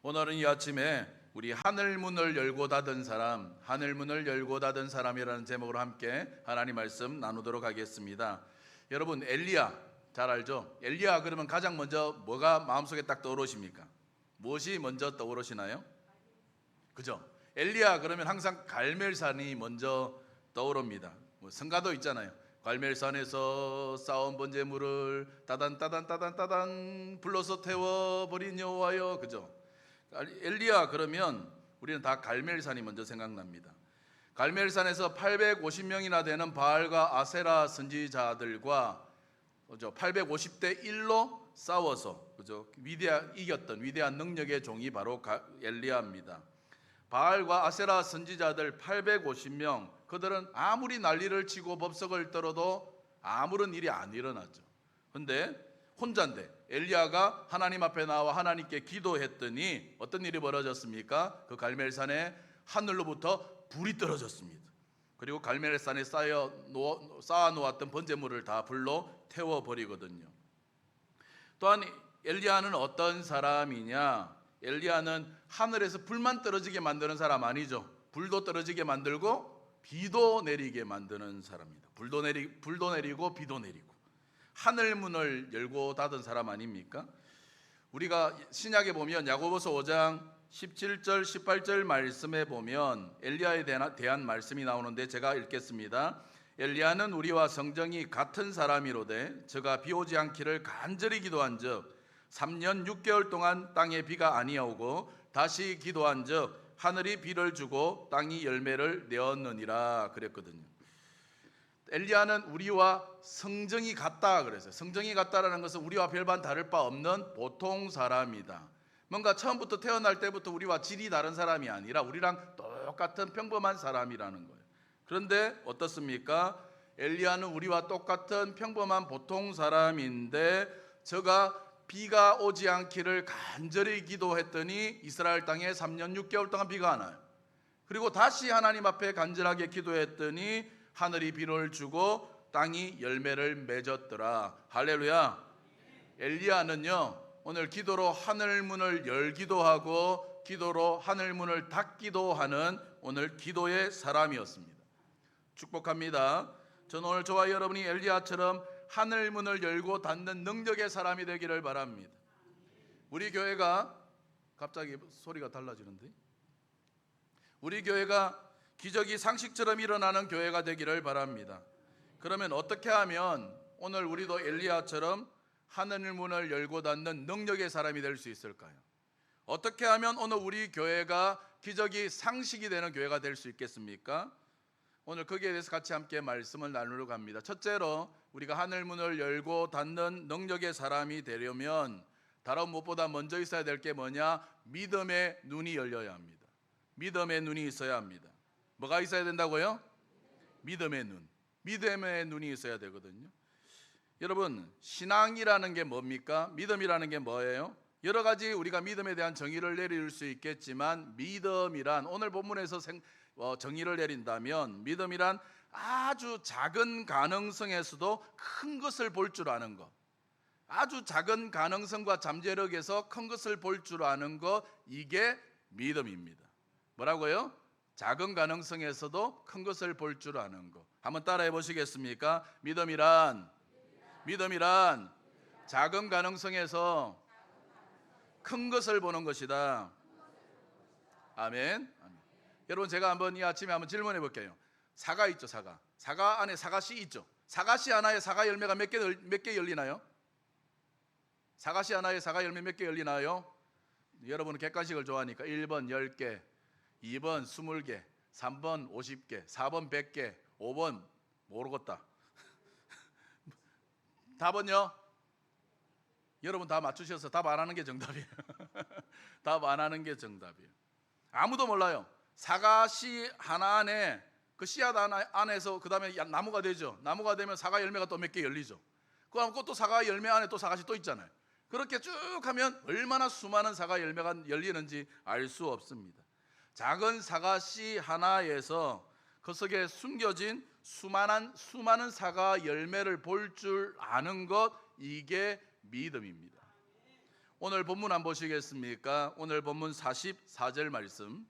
오늘은 이 아침에 우리 하늘문을 열고 닫은 사람, 하늘문을 열고 닫은 사람이라는 제목으로 함께 하나님 말씀 나누도록 하겠습니다. 여러분, 엘리야 잘 알죠? 엘리야 그러면 가장 먼저 뭐가 마음속에 딱 떠오르십니까? 무엇이 먼저 떠오르시나요? 그죠? 엘리야 그러면 항상 갈멜산이 먼저 떠오릅니다. 성가도 있잖아요. 갈멜산에서 쌓은 번제물을 따단 불러서 태워버린 여호와여. 그죠? 엘리야 그러면 우리는 다 갈멜산이 먼저 생각납니다. 갈멜산에서 850명이나 되는 바알과 아세라 선지자들과 850대 1로 싸워서 이겼던 위대한 능력의 종이 바로 엘리야입니다. 바알과 아세라 선지자들 850명, 그들은 아무리 난리를 치고 법석을 떨어도 아무런 일이 안 일어났죠. 그런데 혼자인데 엘리야가 하나님 앞에 나와 하나님께 기도했더니 어떤 일이 벌어졌습니까? 그 갈멜산에 하늘로부터 불이 떨어졌습니다. 그리고 갈멜산에 쌓아 놓았던 번제물을 다 불로 태워버리거든요. 또한 엘리야는 어떤 사람이냐? 엘리야는 하늘에서 불만 떨어지게 만드는 사람 아니죠. 불도 떨어지게 만들고 비도 내리게 만드는 사람입니다. 불도 내리고 비도 내리고 하늘문을 열고 닫은 사람 아닙니까? 우리가 신약에 보면 야고보서 5장 17절 18절 말씀에 보면 엘리야에 대한 말씀이 나오는데 제가 읽겠습니다. 엘리야는 우리와 성정이 같은 사람이로되 저가 비 오지 않기를 간절히 기도한즉 3년 6개월 동안 땅에 비가 아니오고 다시 기도한즉 하늘이 비를 주고 땅이 열매를 내었느니라 그랬거든요. 엘리야는 우리와 성정이 같다 그랬어요. 성정이 같다라는 것은 우리와 별반 다를 바 없는 보통 사람이다. 뭔가 처음부터 태어날 때부터 우리와 질이 다른 사람이 아니라 우리랑 똑같은 평범한 사람이라는 거예요. 그런데 어떻습니까? 엘리야는 우리와 똑같은 평범한 보통 사람인데 저가 비가 오지 않기를 간절히 기도했더니 이스라엘 땅에 3년 6개월 동안 비가 안 와요. 그리고 다시 하나님 앞에 간절하게 기도했더니 하늘이 비를 주고 땅이 열매를 맺었더라. 할렐루야. 엘리야는요 오늘 기도로 하늘문을 열기도 하고 기도로 하늘문을 닫기도 하는 오늘 기도의 사람이었습니다. 축복합니다. 저는 오늘 저와 여러분이 엘리야처럼 하늘문을 열고 닫는 능력의 사람이 되기를 바랍니다. 우리 교회가 갑자기 소리가 달라지는데 우리 교회가 기적이 상식처럼 일어나는 교회가 되기를 바랍니다. 그러면 어떻게 하면 오늘 우리도 엘리야처럼 하늘문을 열고 닫는 능력의 사람이 될 수 있을까요? 어떻게 하면 오늘 우리 교회가 기적이 상식이 되는 교회가 될 수 있겠습니까? 오늘 거기에 대해서 같이 함께 말씀을 나누려고 합니다. 첫째로 우리가 하늘문을 열고 닫는 능력의 사람이 되려면 다른 무엇보다 먼저 있어야 될 게 뭐냐? 믿음의 눈이 열려야 합니다. 믿음의 눈이 있어야 합니다. 뭐가 있어야 된다고요? 믿음의 눈. 믿음의 눈이 있어야 되거든요. 여러분, 신앙이라는 게 뭡니까? 믿음이라는 게 뭐예요? 여러 가지 우리가 믿음에 대한 정의를 내릴 수 있겠지만 믿음이란 오늘 본문에서 정의를 내린다면 믿음이란 아주 작은 가능성에서도 큰 것을 볼 줄 아는 것, 아주 작은 가능성과 잠재력에서 큰 것을 볼 줄 아는 것, 이게 믿음입니다. 뭐라고요? 작은 가능성에서도 큰 것을 볼 줄 아는 것. 한번 따라해 보시겠습니까? 믿음이란 작은 가능성에서 큰 것을 보는 것이다. 아멘. 여러분, 제가 한번 이 아침에 한번 질문해 볼게요. 사과 있죠, 사과. 사과 안에 사과씨 있죠. 사과씨 하나에 사과 열매가 몇 개 열리나요? 사과씨 하나에 사과 열매 몇 개 열리나요? 여러분은 객관식을 좋아하니까 1번 10개, 2번 20개, 3번 50개, 4번 100개, 5번 모르겠다. 답은요? 여러분 다 맞추셔서 답 안 하는 게 정답이에요. 답 안 하는 게 정답이에요. 아무도 몰라요. 사과씨 하나 안에 그 씨앗 안에서 그 다음에 나무가 되죠. 나무가 되면 사과 열매가 또 몇 개 열리죠. 그리고 또 사과 열매 안에 또 사과씨 또 있잖아요. 그렇게 쭉 하면 얼마나 수많은 사과 열매가 열리는지 알 수 없습니다. 작은 사과씨 하나에서 그 속에 숨겨진 수많은 사과 열매를 볼 줄 아는 것, 이게 믿음입니다. 오늘 본문 한번 보시겠습니까? 오늘 본문 44절 말씀.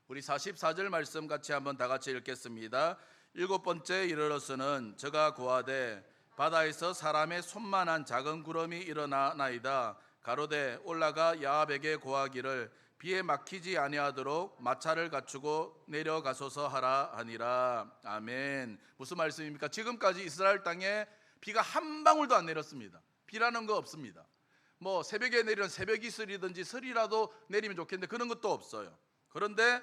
우리 44절 말씀 같이 한번 다 같이 읽겠습니다. 일곱 번째 이르러서는 저가 고하되 바다에서 사람의 손만한 작은 구름이 일어나나이다. 가로되 올라가 야합에게 고하기를 비에 막히지 아니하도록 마차를 갖추고 내려가소서 하라 하니라. 아멘. 무슨 말씀입니까? 지금까지 이스라엘 땅에 비가 한 방울도 안 내렸습니다. 비라는 거 없습니다. 뭐 새벽에 내리는 새벽 이슬이든지 설이라도 내리면 좋겠는데 그런 것도 없어요. 그런데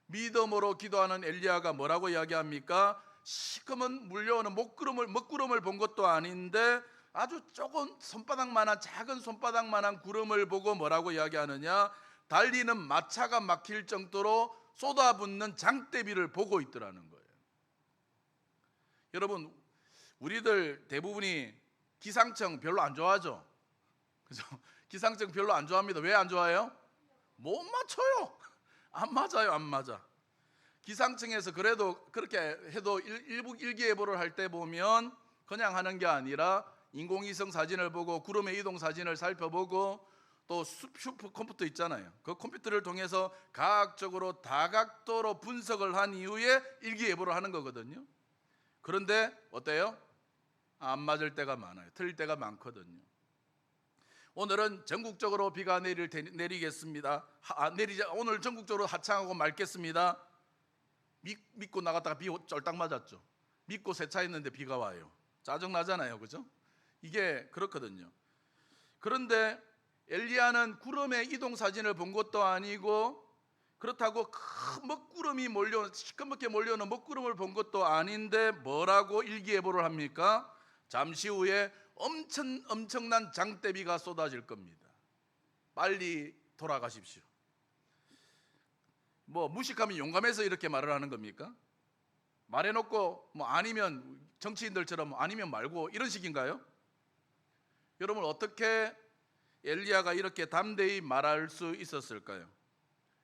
믿음으로 기도하는 엘리야가 뭐라고 이야기합니까? 시커먼 물려오는 먹구름을 본 것도 아닌데 아주 조금 손바닥만한 작은 손바닥만한 구름을 보고 뭐라고 이야기하느냐? 달리는 마차가 막힐 정도로 쏟아붓는 장대비를 보고 있더라는 거예요. 여러분, 우리들 대부분이 기상청 별로 안 좋아하죠? 그죠? 기상청 별로 안 좋아합니다. 왜 안 좋아해요? 못 맞춰요. 안 맞아요, 안 맞아. 기상청에서 그래도 그렇게 해도 일기예보를 할 때 보면 그냥 하는 게 아니라 인공위성 사진을 보고 구름의 이동 사진을 살펴보고 또 슈퍼컴퓨터 있잖아요. 그 컴퓨터를 통해서 과학적으로 다각도로 분석을 한 이후에 일기예보를 하는 거거든요. 그런데 어때요? 안 맞을 때가 많아요. 틀릴 때가 많거든요. 오늘은 전국적으로 비가 내리겠습니다. 오늘 전국적으로 하창하고 맑겠습니다. 믿고 나갔다가 비 쫄딱 맞았죠. 믿고 세차했는데 비가 와요. 짜증나잖아요, 그죠? 이게 그렇거든요. 그런데 엘리야는 구름의 이동 사진을 본 것도 아니고 그렇다고 큰 먹구름이 시커멓게 몰려오는 먹구름을 본 것도 아닌데 뭐라고 일기예보를 합니까? 잠시 후에 엄청난 장대비가 쏟아질 겁니다. 빨리 돌아가십시오. 뭐 무식하면 용감해서 이렇게 말을 하는 겁니까? 말해놓고 뭐 아니면 정치인들처럼 아니면 말고 이런 식인가요? 여러분, 어떻게 엘리야가 이렇게 담대히 말할 수 있었을까요?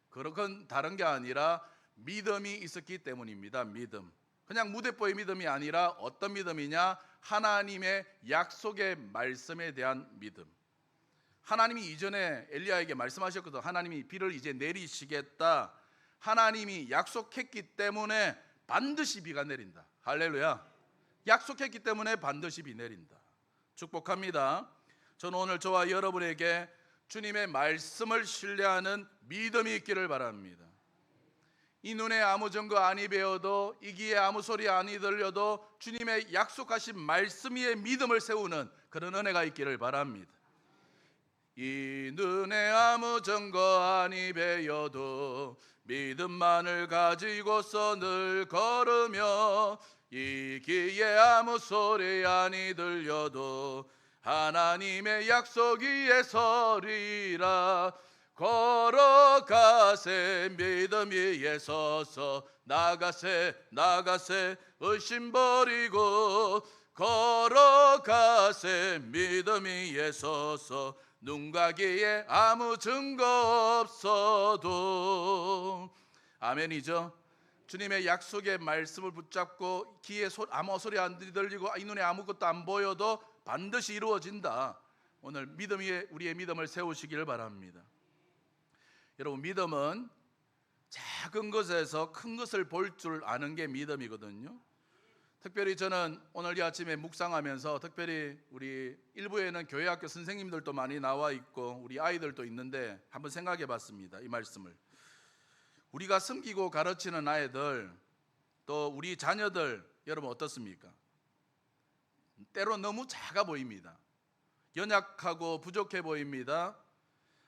그건 다른 게 아니라 믿음이 있었기 때문입니다. 믿음. 그냥 무대뽀의 믿음이 아니라 어떤 믿음이냐? 하나님의 약속의 말씀에 대한 믿음. 하나님이 이전에 엘리야에게 말씀하셨거든. 하나님이 비를 이제 내리시겠다. 하나님이 약속했기 때문에 반드시 비가 내린다. 할렐루야. 약속했기 때문에 반드시 비 내린다. 축복합니다. 저는 오늘 저와 여러분에게 주님의 말씀을 신뢰하는 믿음이 있기를 바랍니다. 이 눈에 아무 증거 아니 배어도 이 귀에 아무 소리 아니 들려도 주님의 약속하신 말씀 위에 믿음을 세우는 그런 은혜가 있기를 바랍니다. 이 눈에 아무 증거 아니 배어도 믿음만을 가지고서 늘 걸으며 이 귀에 아무 소리 아니 들려도 하나님의 약속 위에 서리라. 걸어가세 믿음 위에 서서 나가세 의심 버리고 걸어가세 믿음 위에 서서 눈과 귀에 아무 증거 없어도. 아멘이죠. 주님의 약속의 말씀을 붙잡고 귀에 아무 소리 안 들리고 이 눈에 아무것도 안 보여도 반드시 이루어진다. 오늘 믿음 위에 우리의 믿음을 세우시기를 바랍니다. 여러분, 믿음은 작은 것에서 큰 것을 볼 줄 아는 게 믿음이거든요. 특별히 저는 오늘 이 아침에 묵상하면서 특별히 우리 일부에는 교회학교 선생님들도 많이 나와 있고 우리 아이들도 있는데 한번 생각해 봤습니다. 이 말씀을 우리가 섬기고 가르치는 아이들 또 우리 자녀들 여러분 어떻습니까? 때로 너무 작아 보입니다. 연약하고 부족해 보입니다.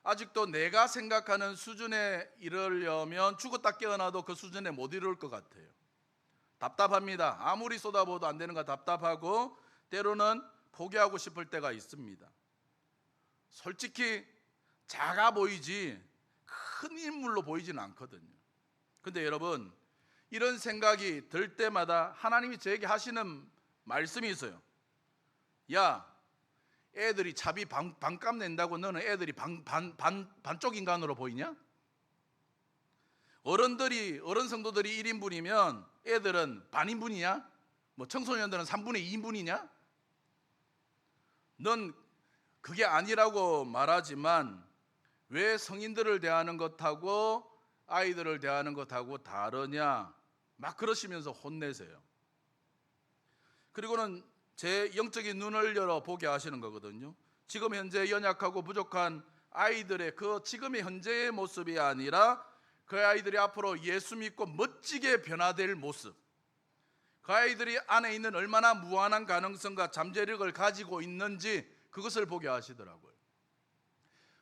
아직도 내가 생각하는 수준에 이르려면 죽었다 깨어나도 그 수준에 못 이룰 것 같아요. 답답합니다. 아무리 쏟아부어도 안 되는 거 답답하고 때로는 포기하고 싶을 때가 있습니다. 솔직히 작아 보이지 큰 인물로 보이지는 않거든요. 근데 여러분, 이런 생각이 들 때마다 하나님이 저에게 하시는 말씀이 있어요. 야, 애들이 차비 반값 낸다고 너는 애들이 반쪽 인간으로 보이냐? 어른 성도들이 1인분이면 애들은 반인분이냐? 뭐 청소년들은 3분의 2인분이냐? 넌 그게 아니라고 말하지만 왜 성인들을 대하는 것하고 아이들을 대하는 것하고 다르냐 막 그러시면서 혼내세요. 그리고는 제 영적인 눈을 열어 보게 하시는 거거든요. 지금 현재 연약하고 부족한 아이들의 그 지금의 현재의 모습이 아니라 그 아이들이 앞으로 예수 믿고 멋지게 변화될 모습, 그 아이들이 안에 있는 얼마나 무한한 가능성과 잠재력을 가지고 있는지 그것을 보게 하시더라고요.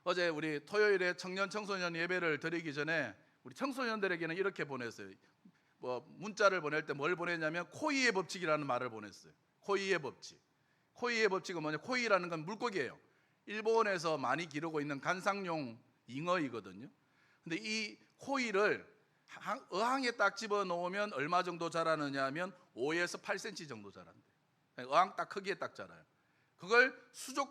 어제 우리 토요일에 청년 청소년 예배를 드리기 전에 우리 청소년들에게는 이렇게 보냈어요. 문자를 보낼 때 뭘 보냈냐면 코이의 법칙이라는 말을 보냈어요. 코이의 법칙. 코이의 법칙은 뭐냐? 코이라는 건 물고기예요. 일본에서 많이 기르고 있는 간상용 잉어이거든요. 근데 이 코이를 어항에 딱 집어 넣으면 얼마 정도 자라느냐 하면 5에서 8cm 정도 자란대요. 어항 딱 크기에 딱 자라요. 그걸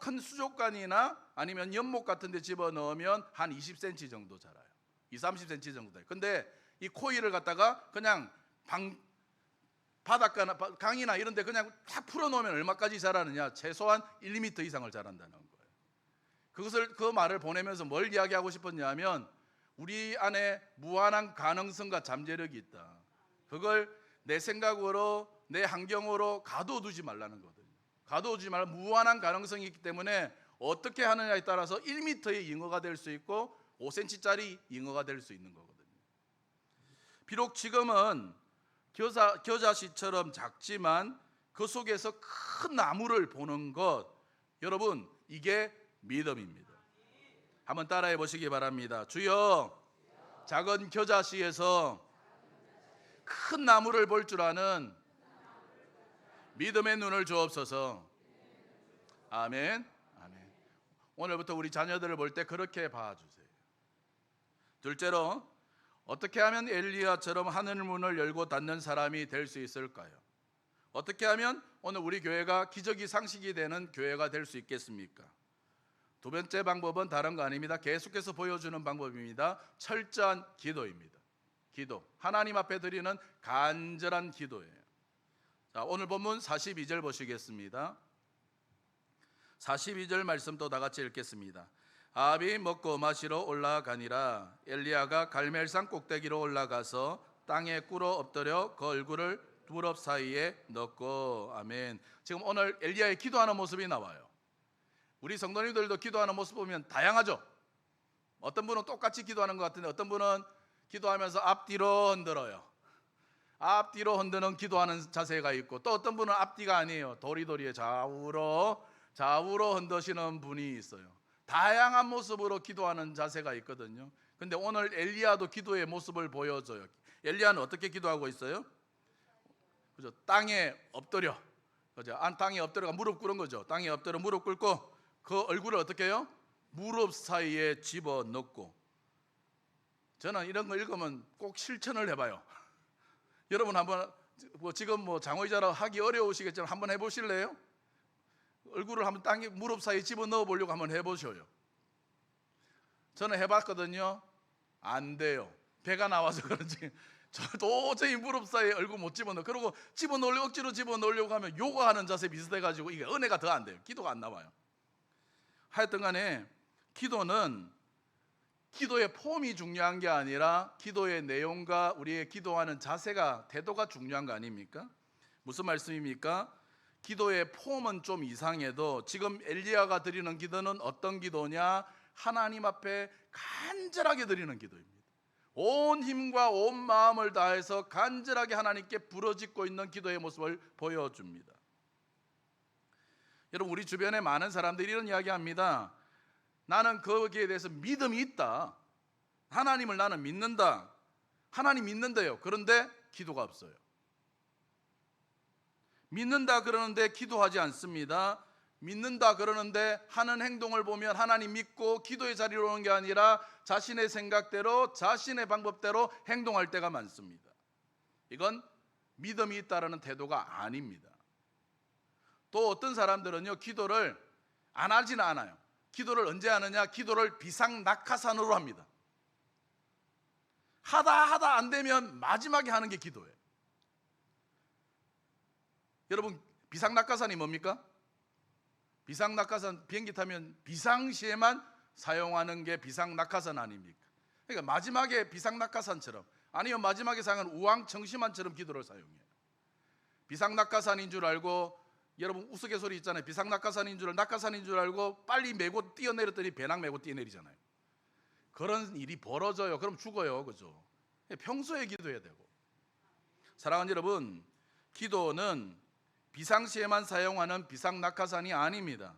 큰 수족관이나 아니면 연못 같은 데 집어 넣으면 한 20cm 정도 자라요. 30cm 정도 돼요. 근데 이 코이를 갖다가 그냥 바닷가나 강이나 이런 데 그냥 탁 풀어 놓으면 얼마까지 자라느냐? 최소한 1m 이상을 자란다는 거예요. 그 말을 보내면서 뭘 이야기하고 싶었냐면 우리 안에 무한한 가능성과 잠재력이 있다. 그걸 내 생각으로 내 환경으로 가둬두지 말라는 거거든요. 가둬두지 말고 무한한 가능성이 있기 때문에 어떻게 하느냐에 따라서 1m의 잉어가 될 수 있고 5cm짜리 잉어가 될 수 있는 거거든요. 비록 지금은 겨자씨처럼 작지만 그 속에서 큰 나무를 보는 것, 여러분 이게 믿음입니다. 한번 따라해 보시기 바랍니다. 주여, 작은 겨자씨에서 큰 나무를 볼 줄 아는 믿음의 눈을 주옵소서. 아멘. 아멘. 오늘부터 우리 자녀들을 볼 때 그렇게 봐주세요. 둘째로, 어떻게 하면 엘리야처럼 하늘 문을 열고 닫는 사람이 될 수 있을까요? 어떻게 하면 오늘 우리 교회가 기적이 상식이 되는 교회가 될 수 있겠습니까? 두 번째 방법은 다른 거 아닙니다. 계속해서 보여주는 방법입니다. 철저한 기도입니다. 기도. 하나님 앞에 드리는 간절한 기도예요. 자, 오늘 본문 42절 보시겠습니다. 42절 말씀 또 다 같이 읽겠습니다. 아합이 먹고 마시러 올라가니라. 엘리야가 갈멜산 꼭대기로 올라가서 땅에 꿇어 엎드려 그 얼굴을 무릎 사이에 넣고. 아멘. 지금 오늘 엘리야의 기도하는 모습이 나와요. 우리 성도님들도 기도하는 모습 보면 다양하죠. 어떤 분은 똑같이 기도하는 것 같은데 어떤 분은 기도하면서 앞뒤로 흔들어요. 앞뒤로 흔드는 기도하는 자세가 있고, 또 어떤 분은 앞뒤가 아니에요. 도리도리에 좌우로 흔드시는 분이 있어요. 다양한 모습으로 기도하는 자세가 있거든요. 근데 오늘 엘리야도 기도의 모습을 보여줘요. 엘리야는 어떻게 기도하고 있어요? 그죠? 땅에 엎드려. 그죠? 땅에 엎드려가 무릎 꿇은 거죠. 땅에 엎드려 무릎 꿇고 그 얼굴을 어떻게 해요? 무릎 사이에 집어 넣고. 저는 이런 거 읽으면 꼭 실천을 해봐요. 여러분 한번 지금 장의자라 하기 어려우시겠지만 한번 해보실래요? 얼굴을 한번 땅에 무릎 사이에 집어 넣어 보려고 한번 해보셔요. 저는 해봤거든요. 안 돼요. 배가 나와서 그런지 저 도저히 무릎 사이에 얼굴 못 집어넣어. 그리고 억지로 집어넣으려고 하면 요가하는 자세 비슷해가지고 이게 은혜가 더 안 돼요. 기도가 안 나와요. 하여튼 간에 기도는 기도의 폼이 중요한 게 아니라 기도의 내용과 우리의 기도하는 자세가, 태도가 중요한 거 아닙니까? 무슨 말씀입니까? 기도의 폼은 좀 이상해도 지금 엘리야가 드리는 기도는 어떤 기도냐? 하나님 앞에 간절하게 드리는 기도입니다. 온 힘과 온 마음을 다해서 간절하게 하나님께 부르짖고 있는 기도의 모습을 보여줍니다. 여러분, 우리 주변에 많은 사람들이 이런 이야기합니다. 나는 거기에 대해서 믿음이 있다. 하나님을 나는 믿는다. 하나님 믿는데요. 그런데 기도가 없어요. 믿는다 그러는데 기도하지 않습니다. 믿는다 그러는데 하는 행동을 보면 하나님 믿고 기도의 자리로 오는 게 아니라 자신의 생각대로 자신의 방법대로 행동할 때가 많습니다. 이건 믿음이 있다라는 태도가 아닙니다. 또 어떤 사람들은요, 기도를 안 하지는 않아요. 기도를 언제 하느냐? 기도를 비상낙하산으로 합니다. 하다 안 되면 마지막에 하는 게 기도예요. 여러분, 비상낙하산이 뭡니까? 비상낙하산 비행기 타면 비상시에만 사용하는 게 비상낙하산 아닙니까? 그러니까 마지막에 비상낙하산처럼, 아니면 마지막에 사용하는 우왕청심환처럼 기도를 사용해요. 비상낙하산인 줄 알고, 여러분 우스갯소리 있잖아요. 비상낙하산인 줄, 낙하산인 줄 알고 빨리 메고 뛰어내렸더니 배낭 메고 뛰어내리잖아요. 그런 일이 벌어져요. 그럼 죽어요. 그죠? 평소에 기도해야 되고. 사랑하는 여러분, 기도는 비상시에만 사용하는 비상낙하산이 아닙니다.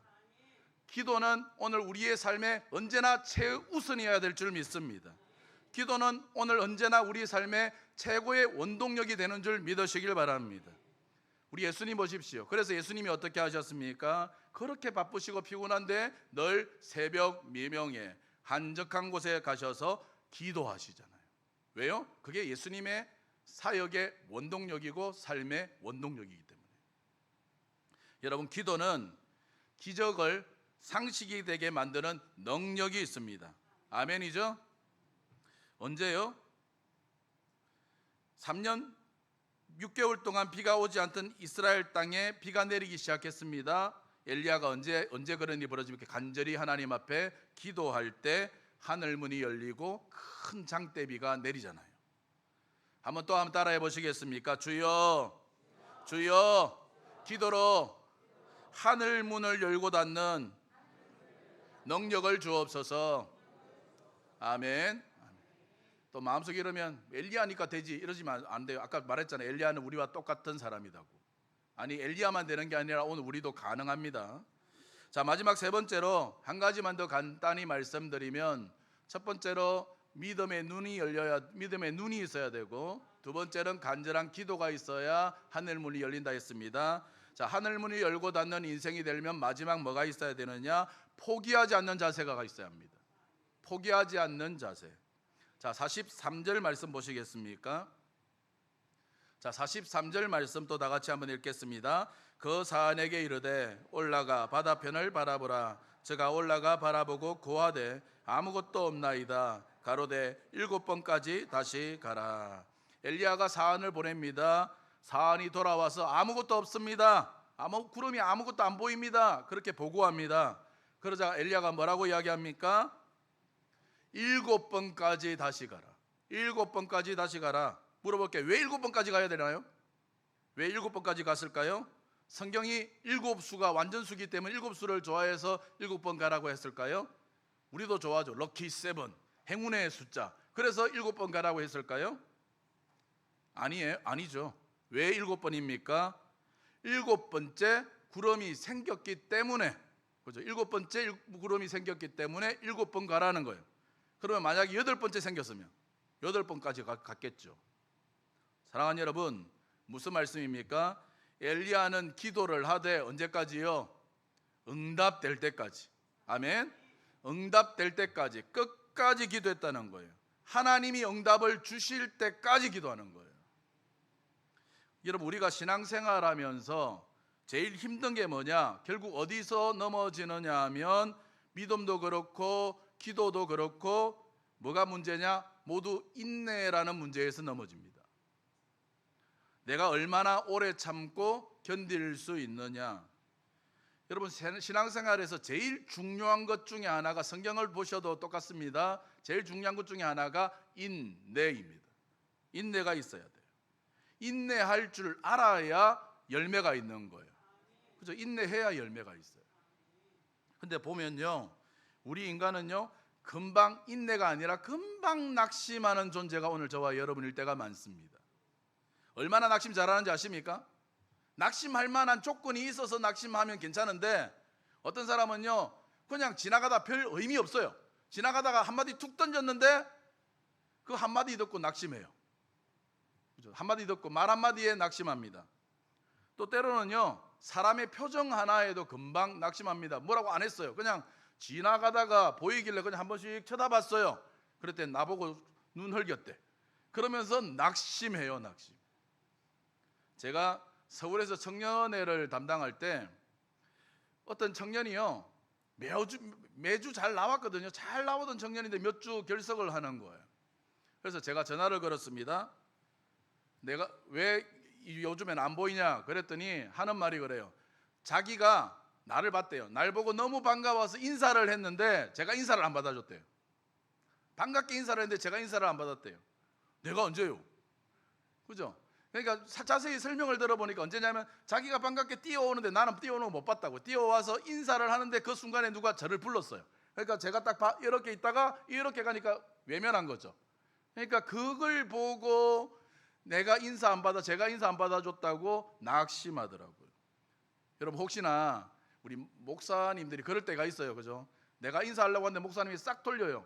기도는 오늘 우리의 삶에 언제나 최우선이어야 될 줄 믿습니다. 기도는 오늘 언제나 우리 삶의 최고의 원동력이 되는 줄 믿으시길 바랍니다. 우리 예수님 보십시오. 그래서 예수님이 어떻게 하셨습니까? 그렇게 바쁘시고 피곤한데 늘 새벽 미명에 한적한 곳에 가셔서 기도하시잖아요. 왜요? 그게 예수님의 사역의 원동력이고 삶의 원동력이기 때문에. 여러분, 기도는 기적을 상식이 되게 만드는 능력이 있습니다. 아멘이죠? 언제요? 3년 6개월 동안 비가 오지 않던 이스라엘 땅에 비가 내리기 시작했습니다. 엘리야가 언제 그런 일이 벌어집니까? 간절히 하나님 앞에 기도할 때 하늘 문이 열리고 큰 장대비가 내리잖아요. 한번 따라해 보시겠습니까? 주여, 주여, 기도로 하늘 문을 열고 닫는 능력을 주옵소서. 아멘. 또 마음속에 이러면 엘리야니까 되지 이러지만 안 돼요. 아까 말했잖아요. 엘리야는 우리와 똑같은 사람이라고. 아니, 엘리야만 되는 게 아니라 오늘 우리도 가능합니다. 자, 마지막 세 번째로 한 가지만 더 간단히 말씀드리면, 첫 번째로 믿음의 눈이 있어야 되고, 두 번째는 간절한 기도가 있어야 하늘 문이 열린다 했습니다. 자, 하늘 문이 열고 닫는 인생이 되려면 마지막 뭐가 있어야 되느냐? 포기하지 않는 자세가 있어야 합니다. 포기하지 않는 자세. 자, 43절 말씀 보시겠습니까? 자, 43절 말씀 또 다 같이 한번 읽겠습니다. 그 사안에게 이르되 올라가 바다편을 바라보라. 저가 올라가 바라보고 고하되 아무것도 없나이다. 가로되 7번까지 다시 가라. 엘리야가 사안을 보냅니다. 사안이 돌아와서 아무것도 없습니다. 구름이 아무것도 안 보입니다. 그렇게 보고합니다. 그러자 엘리야가 뭐라고 이야기합니까? 7번까지 다시 가라. 7번까지 다시 가라. 물어볼게요. 왜 7번까지 가야 되나요? 왜 7번까지 갔을까요? 성경이 7수가 완전수기 때문에 7수를 좋아해서 7번 가라고 했을까요? 우리도 좋아하죠. 럭키 7, 행운의 숫자. 그래서 7번 가라고 했을까요? 아니죠. 왜 7번입니까? 7번째 구름이 생겼기 때문에, 그죠? 7번째 구름이 생겼기 때문에 7번 가라는 거예요. 그러면 만약에 8번째 생겼으면 8번까지 갔겠죠. 사랑하는 여러분, 무슨 말씀입니까? 엘리야는 기도를 하되 언제까지요? 응답될 때까지. 아멘. 응답될 때까지 끝까지 기도했다는 거예요. 하나님이 응답을 주실 때까지 기도하는 거예요. 여러분, 우리가 신앙생활하면서 제일 힘든 게 뭐냐? 결국 어디서 넘어지느냐 하면 믿음도 그렇고 기도도 그렇고 뭐가 문제냐? 모두 인내라는 문제에서 넘어집니다. 내가 얼마나 오래 참고 견딜 수 있느냐. 여러분, 신앙생활에서 제일 중요한 것 중에 하나가, 성경을 보셔도 똑같습니다. 제일 중요한 것 중에 하나가 인내입니다. 인내가 있어야 돼요. 인내할 줄 알아야 열매가 있는 거예요. 그죠? 인내해야 열매가 있어요. 근데 보면요, 우리 인간은요, 금방 인내가 아니라 금방 낙심하는 존재가 오늘 저와 여러분일 때가 많습니다. 얼마나 낙심 잘하는지 아십니까? 낙심할 만한 조건이 있어서 낙심하면 괜찮은데, 어떤 사람은요 그냥 지나가다 별 의미 없어요. 지나가다가 한마디 툭 던졌는데 그 한마디 듣고 낙심해요. 그죠? 한마디 듣고 말 한마디에 낙심합니다. 또 때로는요 사람의 표정 하나에도 금방 낙심합니다. 뭐라고 안 했어요. 그냥 지나가다가 보이길래 그냥 한 번씩 쳐다봤어요. 그랬더니 나보고 눈 흘겼대. 그러면서 낙심해요. 낙심. 제가 서울에서 청년회를 담당할 때 어떤 청년이요 매주 잘 나왔거든요. 잘 나오던 청년인데 몇 주 결석을 하는 거예요. 그래서 제가 전화를 걸었습니다. 내가 왜 요즘엔 안 보이냐 그랬더니 하는 말이 그래요. 자기가 나를 봤대요. 날 보고 너무 반가워서 인사를 했는데 제가 인사를 안 받아줬대요. 반갑게 인사를 했는데 제가 인사를 안 받았대요. 내가 언제요? 그죠? 그러니까 자세히 설명을 들어보니까 언제냐면 자기가 반갑게 뛰어오는데 나는 뛰어오는 거 못 봤다고. 뛰어와서 인사를 하는데 그 순간에 누가 저를 불렀어요. 그러니까 제가 딱 이렇게 있다가 이렇게 가니까 외면한 거죠. 그러니까 그걸 보고 내가 인사 안 받아, 제가 인사 안 받아줬다고 낙심하더라고요. 여러분 혹시나 우리 목사님들이 그럴 때가 있어요. 그죠? 내가 인사하려고 하는데 목사님이 싹 돌려요.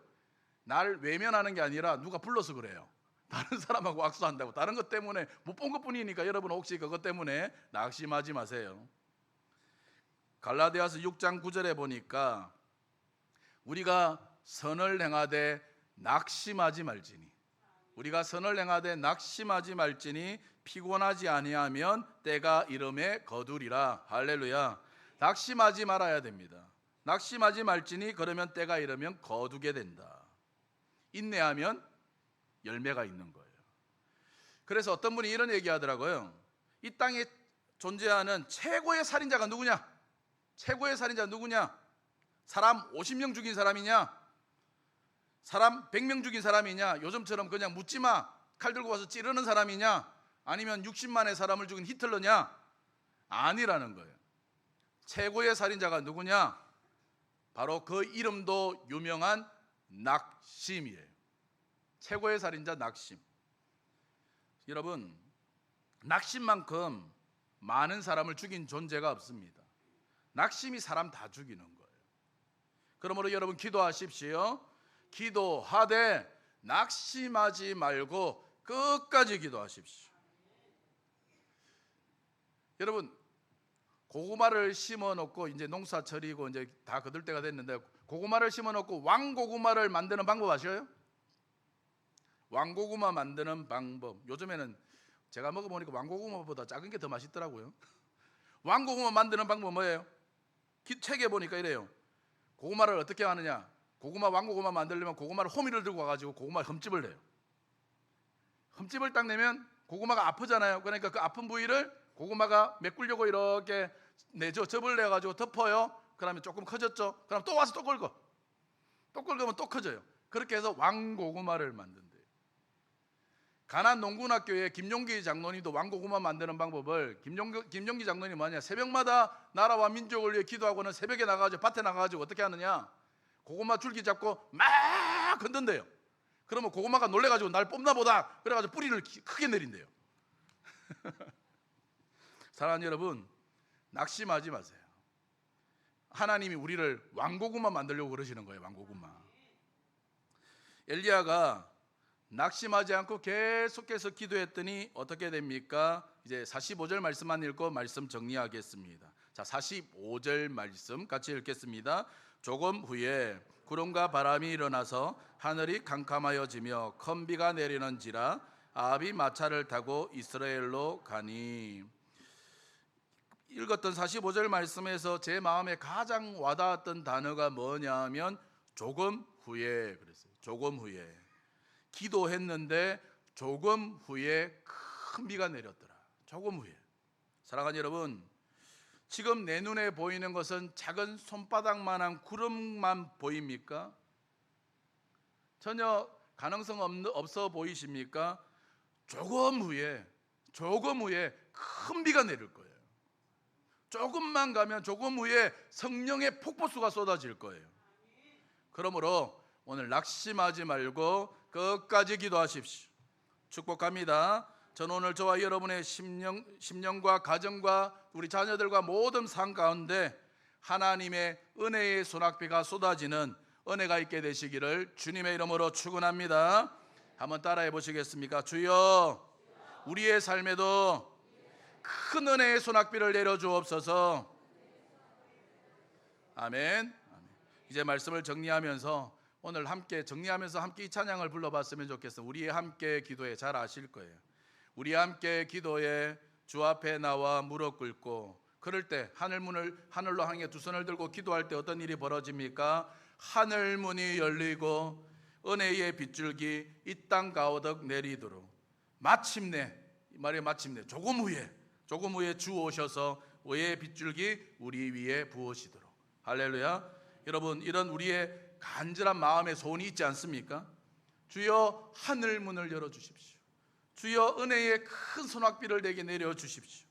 나를 외면하는 게 아니라 누가 불러서 그래요. 다른 사람하고 악수한다고. 다른 것 때문에 못 본 것뿐이니까 여러분 혹시 그것 때문에 낙심하지 마세요. 갈라디아서 6장 9절에 보니까 우리가 선을 행하되 낙심하지 말지니, 우리가 선을 행하되 낙심하지 말지니 피곤하지 아니하면 때가 이름에 거두리라. 할렐루야. 낙심하지 말아야 됩니다. 낙심하지 말지니 그러면 때가 이르면 거두게 된다. 인내하면 열매가 있는 거예요. 그래서 어떤 분이 이런 얘기 하더라고요. 이 땅에 존재하는 최고의 살인자가 누구냐? 최고의 살인자 누구냐? 사람 50명 죽인 사람이냐? 사람 100명 죽인 사람이냐? 요즘처럼 그냥 묻지마 칼 들고 와서 찌르는 사람이냐? 아니면 60만의 사람을 죽인 히틀러냐? 아니라는 거예요. 최고의 살인자가 누구냐? 바로 그 이름도 유명한 낙심이에요. 최고의 살인자 낙심. 여러분, 낙심만큼 많은 사람을 죽인 존재가 없습니다. 낙심이 사람 다 죽이는 거예요. 그러므로 여러분 기도하십시오. 기도하되 낙심하지 말고 끝까지 기도하십시오. 여러분, 고구마를 심어놓고 이제 농사철이고 이제 다 거둘 때가 됐는데 고구마를 심어놓고 왕고구마를 만드는 방법 아셔요? 왕고구마 만드는 방법. 요즘에는 제가 먹어보니까 왕고구마보다 작은 게 더 맛있더라고요. 왕고구마 만드는 방법 뭐예요? 책에 보니까 이래요. 고구마를 어떻게 하느냐? 왕고구마 만들려면 고구마를 호미를 들고 와가지고 고구마 흠집을 내요. 흠집을 딱 내면 고구마가 아프잖아요. 그러니까 그 아픈 부위를 고구마가 메꾸려고 이렇게 내죠. 접을 내가지고 덮어요. 그러면 조금 커졌죠. 그럼 또 와서 또 긁어. 또 긁으면 또 커져요. 그렇게 해서 왕고구마를 만든대요. 가난 농군학교에 김용기 장로님도 왕고구마 만드는 방법을 김용기 장로님이 뭐냐? 새벽마다 나라와 민족을 위해 기도하고는 새벽에 나가가지고 밭에 나가가지고 어떻게 하느냐? 고구마 줄기 잡고 막 흔든대요. 그러면 고구마가 놀래가지고 날 뽑나 보다. 그래가지고 뿌리를 크게 내린대요. 사랑하는 여러분, 낙심하지 마세요. 하나님이 우리를 왕고구마 만들려고 그러시는 거예요. 왕고구마. 엘리야가 낙심하지 않고 계속해서 기도했더니 어떻게 됩니까? 이제 45절 말씀만 읽고 말씀 정리하겠습니다. 자, 45절 말씀 같이 읽겠습니다. 조금 후에 구름과 바람이 일어나서 하늘이 캄캄하여지며 큰 비가 내리는지라 아합이 마차를 타고 이스라엘로 가니. 읽었던 45절 말씀에서 제 마음에 가장 와닿았던 단어가 뭐냐면 조금 후에 그랬어요. 조금 후에. 기도했는데 조금 후에 큰 비가 내렸더라. 조금 후에. 사랑하는 여러분, 지금 내 눈에 보이는 것은 작은 손바닥만한 구름만 보입니까? 전혀 가능성 없어 보이십니까? 조금 후에 큰 비가 내릴 거예요. 조금만 가면 조금 후에 성령의 폭포수가 쏟아질 거예요. 그러므로 오늘 낙심하지 말고 끝까지 기도하십시오. 축복합니다. 저는 오늘 저와 여러분의 심령과 가정과 우리 자녀들과 모든 삶 가운데 하나님의 은혜의 소낙비가 쏟아지는 은혜가 있게 되시기를 주님의 이름으로 축원합니다. 한번 따라해 보시겠습니까? 주여, 우리의 삶에도 큰 은혜의 소낙비를 내려주옵소서. 아멘. 이제 말씀을 정리하면서 오늘 함께 정리하면서 함께 이 찬양을 불러봤으면 좋겠어요. 우리 함께 기도에 잘 아실 거예요. 우리 함께 기도에 주 앞에 나와 무릎 꿇고 그럴 때 하늘로 향해 두 손을 들고 기도할 때 어떤 일이 벌어집니까? 하늘 문이 열리고 은혜의 빗줄기 이 땅 가운데 내리도록 마침내 이 말이 마침내 조금 후에 주 오셔서 의의 빗줄기 우리 위에 부으시도록. 할렐루야. 여러분, 이런 우리의 간절한 마음의 소원이 있지 않습니까? 주여 하늘 문을 열어주십시오. 주여 은혜의 큰 소낙비를 내게 내려주십시오.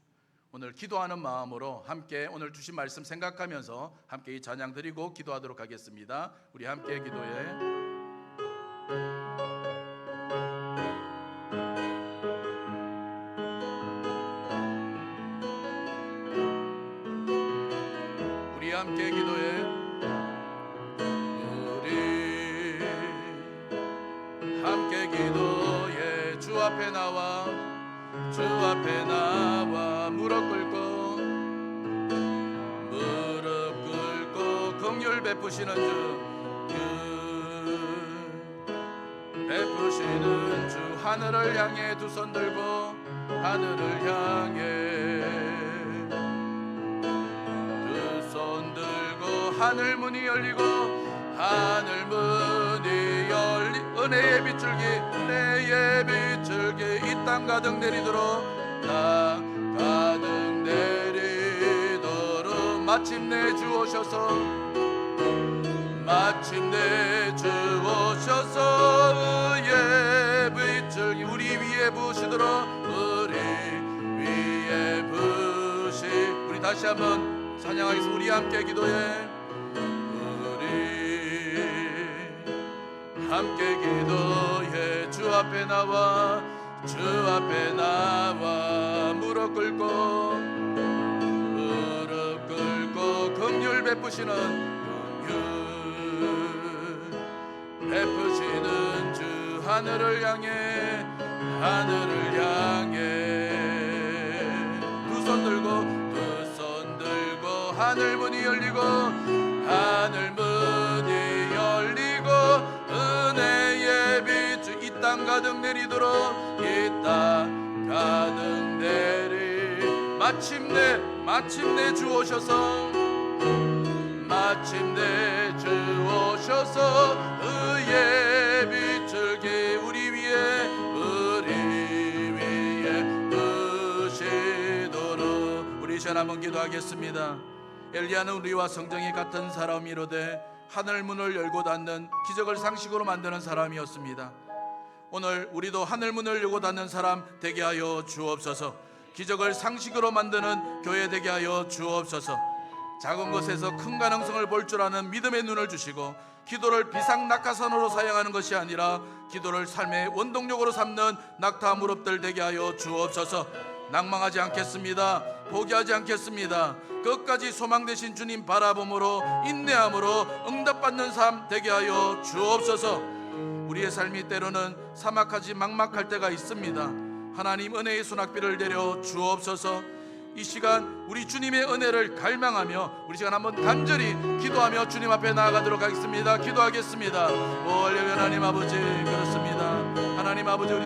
오늘 기도하는 마음으로 함께 오늘 주신 말씀 생각하면서 함께 이 찬양 드리고 기도하도록 하겠습니다. 우리 함께 기도해. 함께 기도해. 우리 함께 기도해. 주 앞에 나와 무릎 꿇고 긍휼 베푸시는 주 하늘을 향해 두 손 들고 하늘을 향해 하늘 문이 열리고 은혜의 빗줄기 이 땅 가득 내리도록 마침내 주 오셔서 의의 빗줄기 우리 위에 부으시도록 우리 다시 한번 찬양하겠습니다. 우리 함께 기도해. 함께 기도해. 주 앞에 나와 무릎 꿇고 긍휼 베푸시는 주 하늘을 향해 두 손 들고 하늘 문이 열리고 은혜의 빛 이 땅 가득 내리도록 마침내 주 오셔서 의의 빗줄기 우리 위에 부으시도록. 우리 시간 한번 기도하겠습니다. 엘리야는 우리와 성정이 같은 사람이로되 하늘 문을 열고 닫는 기적을 상식으로 만드는 사람이었습니다. 오늘 우리도 하늘 문을 열고 닫는 사람 되게 하여 주옵소서. 기적을 상식으로 만드는 교회 되게 하여 주옵소서. 작은 것에서 큰 가능성을 볼 줄 아는 믿음의 눈을 주시고 기도를 비상낙하산으로 사용하는 것이 아니라 기도를 삶의 원동력으로 삼는 낙타 무릎들 되게 하여 주옵소서. 낭망하지 않겠습니다. 포기하지 않겠습니다. 끝까지 소망 되신 주님 바라봄으로 인내함으로 응답받는 삶 되게 하여 주옵소서. 우리의 삶이 때로는 사막하지 막막할 때가 있습니다. 하나님 은혜의 소낙비를 내려 주옵소서. 이 시간 우리 주님의 은혜를 갈망하며 우리 시간 한번 간절히 기도하며 주님 앞에 나아가도록 하겠습니다. 기도하겠습니다. 오 하나님 아버지, 그렇습니다. 하나님 아버지, 우리